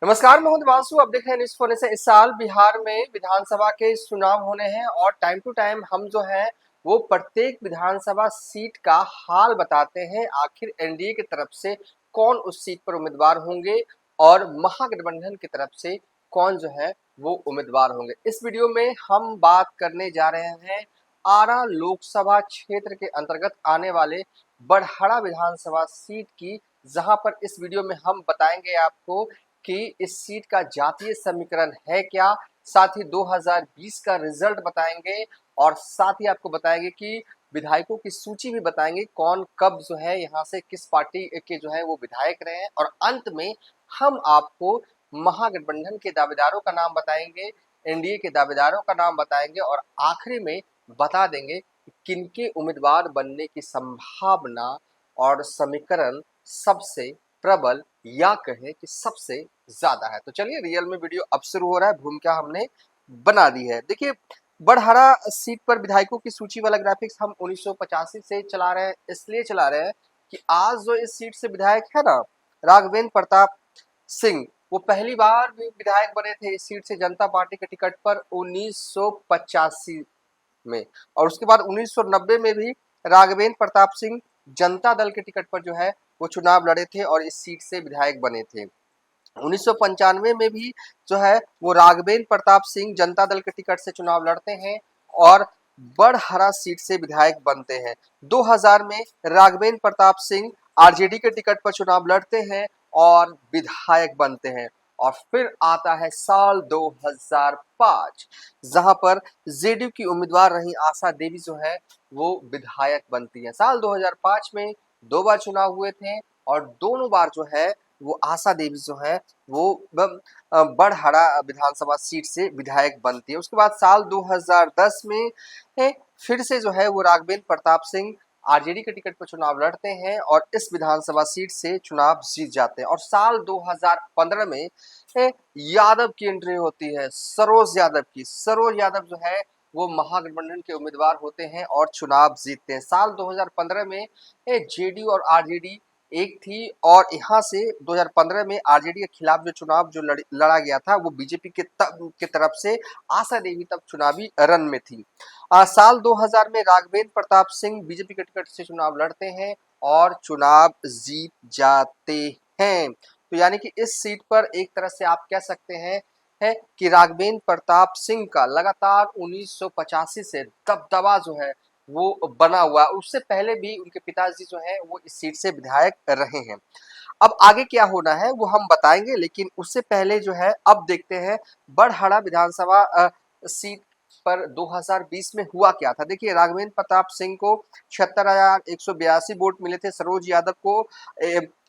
नमस्कार, मैं हूं दिवांशु। अब देख रहे हैं न्यूज़ फोन से। इस साल बिहार में विधानसभा के चुनाव होने हैं और टाइम टू टाइम हम जो है वो प्रत्येक विधानसभा सीट का हाल बताते हैं। आखिर एनडीए की तरफ से कौन उस सीट पर उम्मीदवार होंगे और महागठबंधन की तरफ से कौन जो है वो उम्मीदवार होंगे। इस वीडियो में हम बात करने जा रहे हैं आरा लोकसभा क्षेत्र के अंतर्गत आने वाले बड़हरा विधानसभा सीट की, जहां पर इस वीडियो में हम बताएंगे आपको कि इस सीट का जातीय समीकरण है क्या, साथ ही 2020 का रिजल्ट बताएंगे और साथ ही आपको बताएंगे कि विधायकों की सूची भी बताएंगे कौन कब जो है यहाँ से किस पार्टी के जो है वो विधायक रहे हैं। और अंत में हम आपको महागठबंधन के दावेदारों का नाम बताएंगे, एनडीए के दावेदारों का नाम बताएंगे और आखिरी में बता देंगे कि किनके उम्मीदवार बनने की संभावना और समीकरण सबसे प्रबल या कहें कि सबसे ज्यादा है। तो चलिए रियल में वीडियो अब शुरू हो रहा है। भूमिका हमने बना दी है। देखिए, बड़हरा सीट पर विधायकों की सूची वाला ग्राफिक्स हम 1985 से चला रहे हैं। इसलिए चला रहे हैं कि आज जो इस सीट से विधायक है ना, राघवेंद्र प्रताप सिंह, वो पहली बार भी विधायक बने थे इस सीट से जनता पार्टी के टिकट पर 1985 में। और उसके बाद 1990 में भी राघवेंद्र प्रताप सिंह जनता दल के टिकट पर जो है वो चुनाव लड़े थे और इस सीट से विधायक बने थे। 1995 में भी जो है वो राघवेंद्र प्रताप सिंह जनता दल के टिकट से चुनाव लड़ते हैं और बड़हरा सीट से विधायक बनते हैं। 2000 में राघवेंद्र प्रताप सिंह आरजेडी के टिकट पर चुनाव लड़ते हैं और विधायक बनते हैं। और फिर आता है साल 2005, जहां पर जेडीयू की उम्मीदवार रही आशा देवी जो है वो विधायक बनती है। साल 2005 में दो बार चुनाव हुए थे और दोनों बार जो है वो आशा देवी जो है वो बड़हरा विधानसभा सीट से विधायक बनती है। उसके बाद साल 2010 में फिर से जो है वो राघवेंद्र प्रताप सिंह आरजेडी के टिकट पर चुनाव लड़ते हैं और इस विधानसभा सीट से चुनाव जीत जाते हैं। और साल 2015 में यादव की एंट्री होती है, सरोज यादव की। सरोज यादव जो है वो महागठबंधन के उम्मीदवार होते हैं और चुनाव जीतते हैं। साल 2015 में जेडीयू और आरजेडी एक थी और यहाँ से 2015 में आरजेडी के खिलाफ जो चुनाव जो लड़ा गया था वो बीजेपी के तरफ से आशा देवी तब चुनावी रन में थी। साल 2000 में राघवेंद्र प्रताप सिंह बीजेपी के टिकट से चुनाव लड़ते हैं और चुनाव जीत जाते हैं। तो यानी कि इस सीट पर एक तरह से आप कह सकते हैं है कि राघवेंद्र प्रताप सिंह का लगातार 1985 से दबदबा जो है वो बना हुआ। उससे पहले भी उनके पिताजी जो है वो इस सीट से विधायक रहे हैं। अब आगे क्या होना है वो हम बताएंगे, लेकिन उससे पहले जो है अब देखते हैं बड़हरा विधानसभा सीट पर 2020 में हुआ क्या था। देखिए, राघवेंद्र प्रताप सिंह को 76,182 वोट मिले थे, सरोज यादव को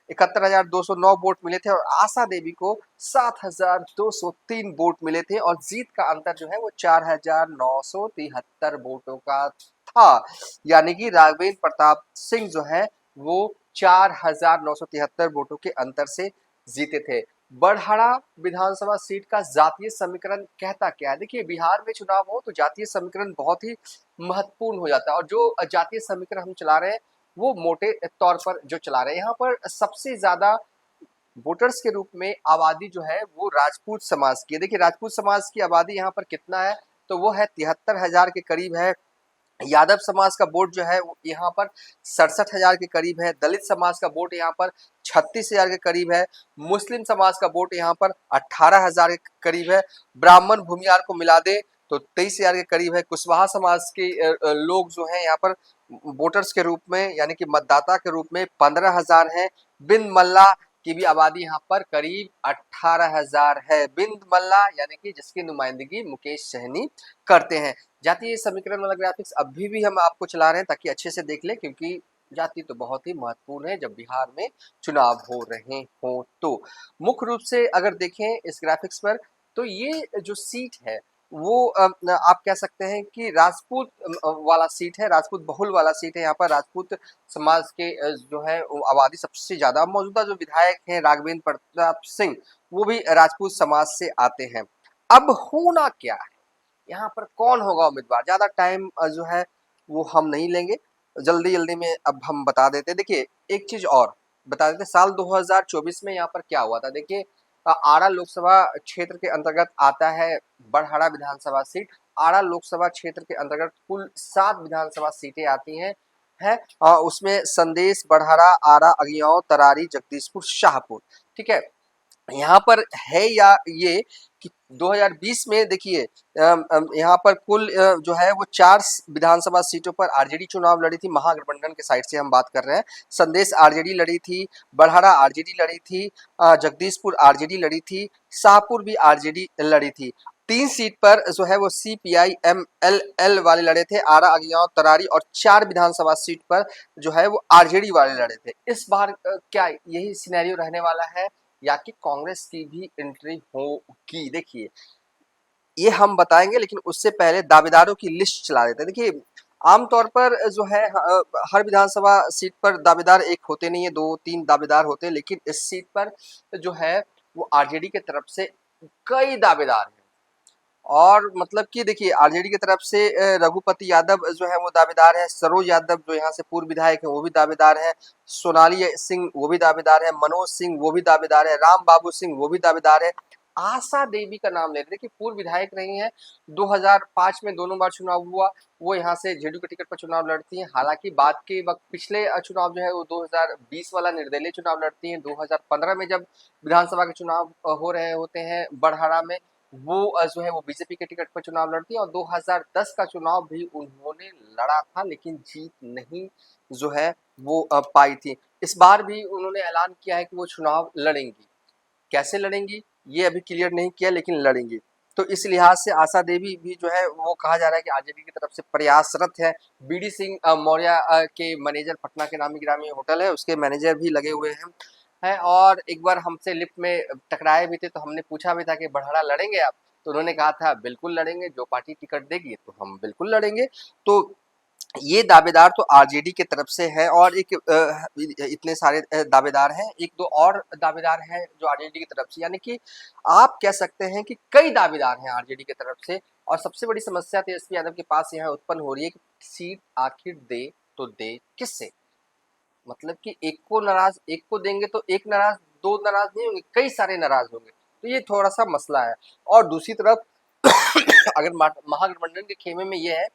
71,209 वोट मिले थे और आशा देवी को 7,203 वोट मिले थे और जीत का अंतर जो है वो 4,973 वोटों का था। यानी कि राघवेंद्र प्रताप सिंह जो है वो 4,973 वोटों के अंतर से जीते थे। बड़हरा विधानसभा सीट का जातीय समीकरण कहता क्या है। देखिए, बिहार में चुनाव हो तो जातीय समीकरण बहुत ही महत्वपूर्ण हो जाता है और जो जातीय समीकरण हम चला रहे हैं वो मोटे तौर पर जो चला रहे हैं, यहाँ पर सबसे ज्यादा वोटर्स के रूप में आबादी जो है वो राजपूत समाज की है। देखिए, राजपूत समाज की आबादी यहाँ पर कितना है तो वो है 73,000 के करीब है। यादव समाज का वोट जो है यहाँ पर 67,000 के करीब है। दलित समाज का वोट यहाँ पर 36,000 के करीब है। मुस्लिम समाज का वोट यहाँ पर 18,000 के करीब है। ब्राह्मण भूमिहार को मिला दे तो 23,000 के करीब है। कुशवाहा समाज के लोग जो है यहाँ पर वोटर्स के रूप में यानी कि मतदाता के रूप में 15,000 है। बिंद मल्ला की भी आबादी यहाँ पर करीब 18,000 है। बिंद मल्ला यानी कि जिसकी नुमाइंदगी मुकेश सहनी करते हैं। जातीय समीकरण वाला ग्राफिक्स अभी भी हम आपको चला रहे हैं ताकि अच्छे से देख लें, क्योंकि जाति तो बहुत ही महत्वपूर्ण है जब बिहार में चुनाव हो रहे हो। तो मुख्य रूप से अगर देखें इस ग्राफिक्स पर तो ये जो सीट है वो आप कह सकते हैं कि राजपूत वाला सीट है, राजपूत बहुल वाला सीट है। यहाँ पर राजपूत समाज के जो है आबादी सबसे ज्यादा। मौजूदा जो विधायक हैं राघवेंद्र प्रताप सिंह वो भी राजपूत समाज से आते हैं। अब होना क्या है यहाँ पर, कौन होगा उम्मीदवार, ज्यादा टाइम जो है वो हम नहीं लेंगे, जल्दी जल्दी में अब हम बता देते हैं। देखिए, एक चीज और बता देते, साल 2024 में यहाँ पर क्या हुआ था। देखिए, आरा लोकसभा क्षेत्र के अंतर्गत आता है बड़हरा विधानसभा सीट। आरा लोकसभा क्षेत्र के अंतर्गत कुल 7 विधानसभा सीटें आती हैं उसमें संदेश, बड़हरा, आरा, अगिआंव, तरारी, जगदीशपुर, शाहपुर। ठीक है, यहाँ पर है या ये कि 2020 में देखिए यहाँ पर कुल जो है वो 4 विधानसभा सीटों पर आरजेडी चुनाव लड़ी थी। महागठबंधन के साइड से हम बात कर रहे हैं। संदेश आरजेडी लड़ी थी, बड़हरा आरजेडी लड़ी थी, जगदीशपुर आरजेडी लड़ी थी, शाहपुर भी आरजेडी लड़ी थी। 3 सीट पर जो है वो सीपीआई एमएलएल वाले लड़े थे, आरा, अगिआंव, तरारी, और 4 विधानसभा सीट पर जो है वो आरजेडी वाले लड़े थे। इस बार क्या यही सिनेरियो रहने वाला है या कि कांग्रेस की भी एंट्री होगी? देखिए ये हम बताएंगे, लेकिन उससे पहले दावेदारों की लिस्ट चला देते हैं। देखिए आमतौर पर जो है हर विधानसभा सीट पर दावेदार एक होते नहीं है, 2-3 दावेदार होते हैं, लेकिन इस सीट पर जो है वो आरजेडी के तरफ से कई दावेदार हैं। और मतलब कि देखिए आरजेडी की तरफ से रघुपति यादव जो है वो दावेदार है, सरोज यादव जो यहाँ से पूर्व विधायक है वो भी दावेदार है, सोनाली सिंह वो भी दावेदार है, मनोज सिंह वो भी दावेदार है, राम बाबू सिंह वो भी दावेदार है, आशा देवी का नाम ले रहे थे कि पूर्व विधायक रही हैं, 2005 में दोनों बार चुनाव हुआ, वो यहाँ से जेडीयू के टिकट पर चुनाव लड़ती हैं। हालांकि बाद के वक्त पिछले चुनाव जो है वो 2020 वाला निर्दलीय चुनाव लड़ती हैं। 2015 में जब विधानसभा के चुनाव हो रहे होते हैं बड़हरा में, वो जो है वो बीजेपी के टिकट पर चुनाव लड़ती है, और 2010 का चुनाव भी उन्होंने लड़ा था, लेकिन जीत नहीं जो है वो पाई थी। इस बार भी उन्होंने ऐलान किया है कि वो चुनाव लड़ेंगी। कैसे लड़ेंगी ये अभी क्लियर नहीं किया, लेकिन लड़ेंगी। तो इस लिहाज से आशा देवी भी जो है वो कहा जा रहा है कि आरजेडी की तरफ से प्रयासरत है। बीडी सिंह मौर्य के मैनेजर, पटना के नामी गिरामी होटल है उसके मैनेजर भी लगे हुए हैं, और एक बार हमसे लिफ्ट में टकराए भी थे, तो हमने पूछा भी था कि बड़हरा लड़ेंगे आप? तो उन्होंने कहा था बिल्कुल लड़ेंगे, जो पार्टी टिकट देगी तो हम बिल्कुल लड़ेंगे। तो ये दावेदार तो आरजेडी के तरफ से है, और एक इतने सारे दावेदार हैं, एक दो और दावेदार हैं जो आरजेडी की तरफ से, यानी कि आप कह सकते हैं कि कई दावेदार हैं आरजेडी की तरफ से। और सबसे बड़ी समस्या तेजस्वी यादव के पास यहाँ उत्पन्न हो रही है कि सीट आखिर दे तो दे किससे? मतलब कि एक को नाराज, एक को देंगे तो एक नाराज, दो नाराज नहीं होंगे, कई सारे नाराज होंगे। तो ये थोड़ा सा मसला है। और दूसरी तरफ अगर महागठबंधन के खेमे में ये है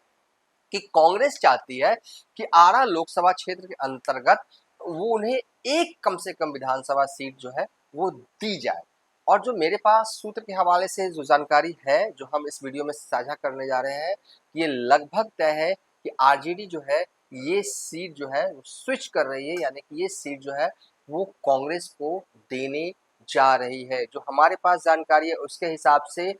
कि कांग्रेस चाहती है कि आरा लोकसभा क्षेत्र के अंतर्गत वो उन्हें एक कम से कम विधानसभा सीट जो है वो दी जाए। और जो मेरे पास सूत्र के हवाले से जो जानकारी है जो हम इस वीडियो में साझा करने जा रहे हैं, ये लगभग तय है कि आरजेडी जो है ये सीट जो है स्विच कर रही है, यानी कि ये सीट जो है वो कांग्रेस को देने जा रही है। जो हमारे पास जानकारी है उसके हिसाब से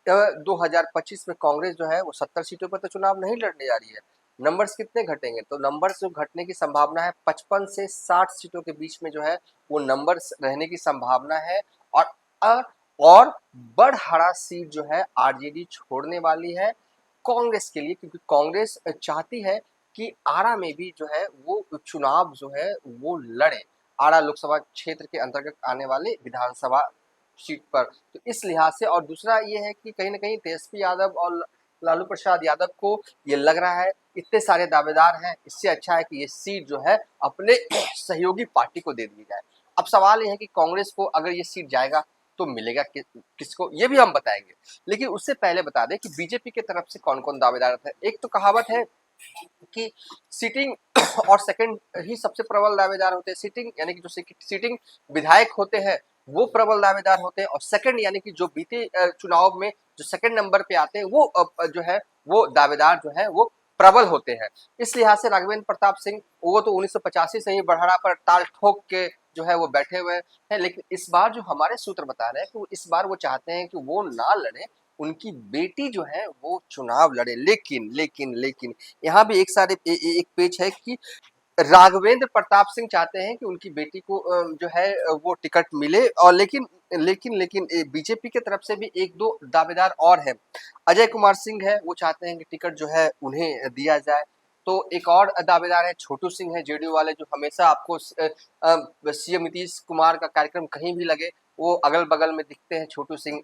2025 में कांग्रेस जो है वो 70 सीटों पर तो चुनाव नहीं लड़ने जा रही है। नंबर्स कितने घटेंगे? तो नंबर्स जो घटने की संभावना है 55 से 60 सीटों के बीच में जो है वो नंबर्स रहने की संभावना है। और अ, और बड़हरा सीट जो है आरजेडी छोड़ने वाली है कांग्रेस के लिए, क्योंकि कांग्रेस चाहती है कि आरा में भी जो है वो चुनाव जो है वो लड़े, आरा लोकसभा क्षेत्र के अंतर्गत आने वाले विधानसभा सीट पर। तो इस लिहाज से, और दूसरा ये है कि कहीं ना कहीं तेजस्वी यादव और लालू प्रसाद यादव को ये लग रहा है इतने सारे दावेदार हैं, इससे अच्छा है कि ये सीट जो है अपने सहयोगी पार्टी को दे दी जाए। अब सवाल ये है कि कांग्रेस को अगर ये सीट जाएगा तो मिलेगा किसको, ये भी हम बताएंगे। लेकिन उससे पहले बता दें कि बीजेपी की तरफ से कौन कौन दावेदार थे। एक तो कहावत है कि सीटिंग और सेकंड ही सबसे प्रबल दावेदार होते हैं। सीटिंग यानी कि जो सीटिंग विधायक होते हैं वो प्रबल दावेदार होते हैं, और सेकंड यानी कि जो बीते चुनाव में जो सेकंड नंबर पे आते हैं वो जो है वो दावेदार जो है वो प्रबल होते हैं। इस लिहाज से राघवेंद्र प्रताप सिंह वो तो 1985 से ही बड़हरा पर ताल ठोक के जो है वो बैठे हुए हैं, लेकिन इस बार जो हमारे सूत्र बता रहे हैं कि इस बार वो चाहते हैं कि वो ना लड़े, उनकी बेटी जो है वो चुनाव लड़े। लेकिन लेकिन लेकिन यहाँ भी एक पेच है कि राघवेंद्र प्रताप सिंह चाहते हैं कि उनकी बेटी को जो है वो टिकट मिले, और लेकिन लेकिन लेकिन बीजेपी की तरफ से भी एक दो दावेदार और हैं। अजय कुमार सिंह है, वो चाहते हैं कि टिकट जो है उन्हें दिया जाए। तो एक और दावेदार है छोटू सिंह है, जेडीयू वाले, जो हमेशा आपको सीएम नीतीश कुमार का कार्यक्रम कहीं भी लगे वो अगल बगल में दिखते हैं। छोटू सिंह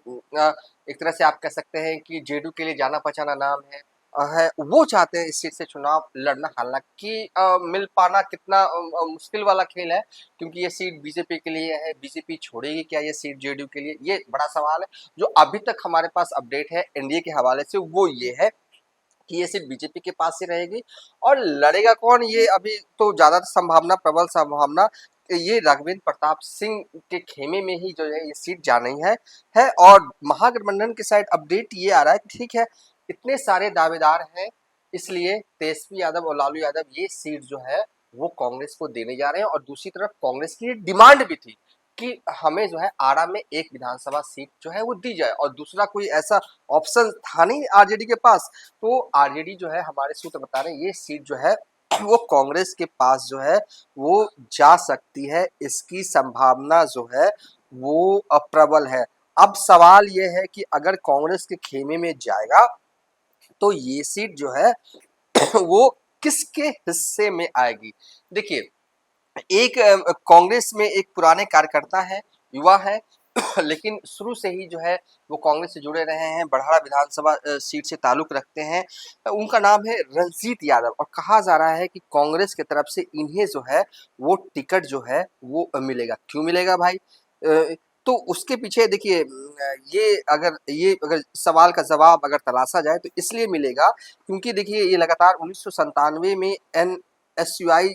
एक तरह से आप कह सकते हैं कि जेडीयू के लिए जाना पहचाना नाम है। है वो चाहते हैं इस सीट से चुनाव लड़ना। हालांकि मिल पाना कितना मुश्किल वाला खेल है, क्योंकि ये सीट बीजेपी के लिए है। बीजेपी छोड़ेगी क्या ये सीट जेडीयू के लिए, ये बड़ा सवाल है। जो अभी तक हमारे पास अपडेट है एनडीए के हवाले से वो ये है कि ये सीट बीजेपी के पास ही रहेगी। और लड़ेगा कौन, ये अभी तो ज्यादा संभावना, प्रबल संभावना ये राघवेंद्र प्रताप सिंह के खेमे में ही जो है ये सीट जानी है। और महागठबंधन के साइड अपडेट ये आ रहा है कि ठीक है, इतने सारे दावेदार हैं, इसलिए तेजस्वी यादव और लालू यादव ये सीट जो है वो कांग्रेस को देने जा रहे हैं। और दूसरी तरफ कांग्रेस की डिमांड भी थी कि हमें जो है आरा में एक विधानसभा सीट जो है वो दी जाए, और दूसरा कोई ऐसा ऑप्शन था नहीं आरजेडी के पास। तो आरजेडी जो है, हमारे सूत्र बता रहे हैं, ये सीट जो है वो कांग्रेस के पास जो है वो जा सकती है, इसकी संभावना जो है वो प्रबल है। अब सवाल ये है कि अगर कांग्रेस के खेमे में जाएगा तो ये सीट जो है वो किसके हिस्से में आएगी। देखिए, एक कांग्रेस में एक पुराने कार्यकर्ता है, युवा है लेकिन शुरू से ही जो है वो कांग्रेस से जुड़े रहे हैं, बड़हरा विधानसभा सीट से ताल्लुक रखते हैं। उनका नाम है रणजीत यादव, और कहा जा रहा है कि कांग्रेस की तरफ से इन्हें जो है वो टिकट जो है वो मिलेगा। क्यों मिलेगा भाई? तो उसके पीछे देखिए, ये अगर सवाल का जवाब अगर तलाशा जाए तो इसलिए मिलेगा क्योंकि देखिए ये लगातार 1997 में एसयूआई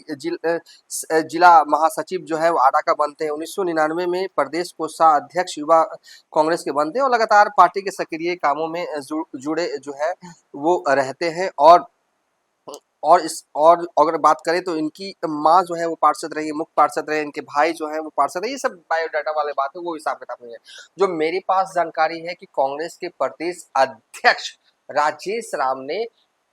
जिला महासचिव जो है वो आरा का बनते हैं। 1999 में प्रदेश कोषाध्यक्ष युवा कांग्रेस के बनते हैं, और लगातार पार्टी के सक्रिय कामों में जुड़े जो है वो रहते हैं। और अगर बात करें तो इनकी माँ जो है वो पार्षद रही है, मुख्य पार्षद रहे, इनके भाई जो है वो पार्षद है। ये सब बायोडाटा वाले बात है, वो हिसाब किताब नहीं है। जो मेरे पास जानकारी है कि कांग्रेस के प्रदेश अध्यक्ष राजेश राम ने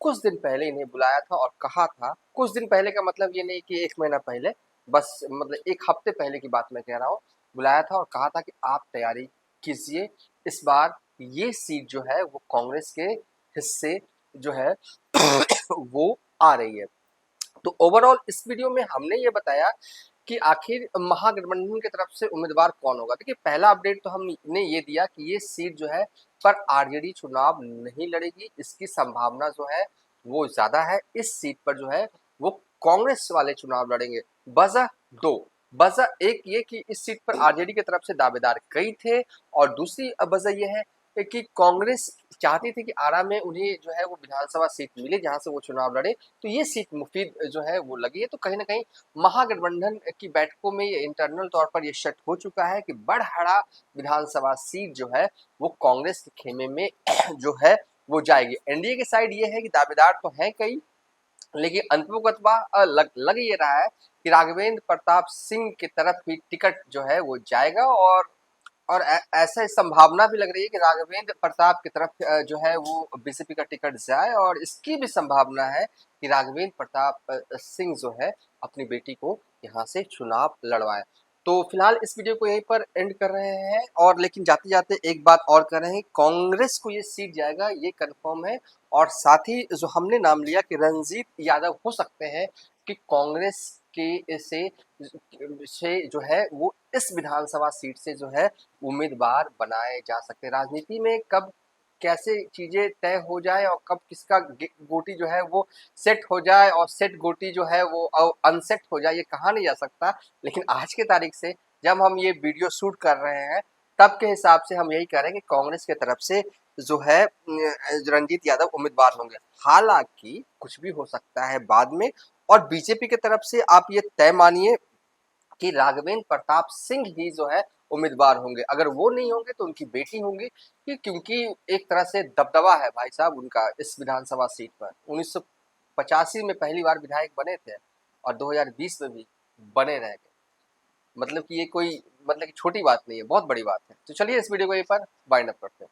कुछ दिन पहले इन्हें बुलाया था और कहा था, कुछ दिन पहले का मतलब ये नहीं कि 1 महीना पहले, बस मतलब 1 हफ्ते पहले की बात मैं कह रहा हूँ, बुलाया था और कहा था कि आप तैयारी कीजिए, इस बार ये सीट जो है वो कांग्रेस के हिस्से जो है वो आ रही है। तो ओवरऑल इस वीडियो में हमने ये बताया कि आखिर महागठबंधन की तरफ से उम्मीदवार कौन होगा। देखिए, पहला अपडेट तो हमने ये दिया कि ये सीट जो है पर आरजेडी चुनाव नहीं लड़ेगी, इसकी संभावना जो है वो ज्यादा है। इस सीट पर जो है वो कांग्रेस वाले चुनाव लड़ेंगे। वजह दो, वजह एक ये कि इस सीट पर आरजेडी की तरफ से दावेदार कई थे, और दूसरी वजह ये है कि कांग्रेस चाहती थी कि आरा में उन्हें जो है वो विधानसभा सीट मिले जहां से वो चुनाव लड़े, तो ये सीट मुफीद जो है वो लगी है। तो कहीं ना कहीं महागठबंधन की बैठकों में ये इंटरनल तौर पर ये शट हो चुका है कि बड़हरा विधानसभा सीट जो है वो कांग्रेस के खेमे में जो है वो जाएगी। एनडीए के साइड ये है कि दावेदार तो हैं कई, लेकिन अंततः लग ये रहा है कि राघवेंद्र प्रताप सिंह की तरफ ही टिकट जो है वो जाएगा। और ऐसा संभावना भी लग रही है कि राघवेंद्र प्रताप की तरफ जो है वो बीजेपी का टिकट जाए, और इसकी भी संभावना है कि राघवेंद्र प्रताप सिंह जो है अपनी बेटी को यहाँ से चुनाव लड़वाए। तो फिलहाल इस वीडियो को यहीं पर एंड कर रहे हैं, और लेकिन जाते जाते एक बात और कर रहे हैं, कांग्रेस को ये सीट जाएगा ये कंफर्म है। और साथ ही जो हमने नाम लिया कि रणजीत यादव हो सकते हैं कि कांग्रेस के से जो है वो इस विधानसभा सीट से जो है उम्मीदवार बनाए जा सकते हैं। राजनीति में कब कैसे चीजें तय हो जाए और कब किसका गोटी जो है वो सेट हो जाए और सेट गोटी जो है वो अनसेट हो जाए, ये कहा नहीं जा सकता। लेकिन आज के तारीख से जब हम ये वीडियो शूट कर रहे हैं तब के हिसाब से हम यही कह रहे हैं कि कांग्रेस की तरफ से जो है रणजीत यादव उम्मीदवार होंगे। हालांकि कुछ भी हो सकता है बाद में। और बीजेपी की तरफ से आप ये तय मानिए कि राघवेंद्र प्रताप सिंह ही जो है उम्मीदवार होंगे। अगर वो नहीं होंगे तो उनकी बेटी होंगी, क्योंकि एक तरह से दबदबा है भाई साहब उनका इस विधानसभा सीट पर। 1985 में पहली बार विधायक बने थे और 2020 में भी बने रह गए। मतलब कि ये कोई मतलब कि छोटी बात नहीं है, बहुत बड़ी बात है। तो चलिए इस वीडियो को यहीं पर वाइंड अप करते हैं।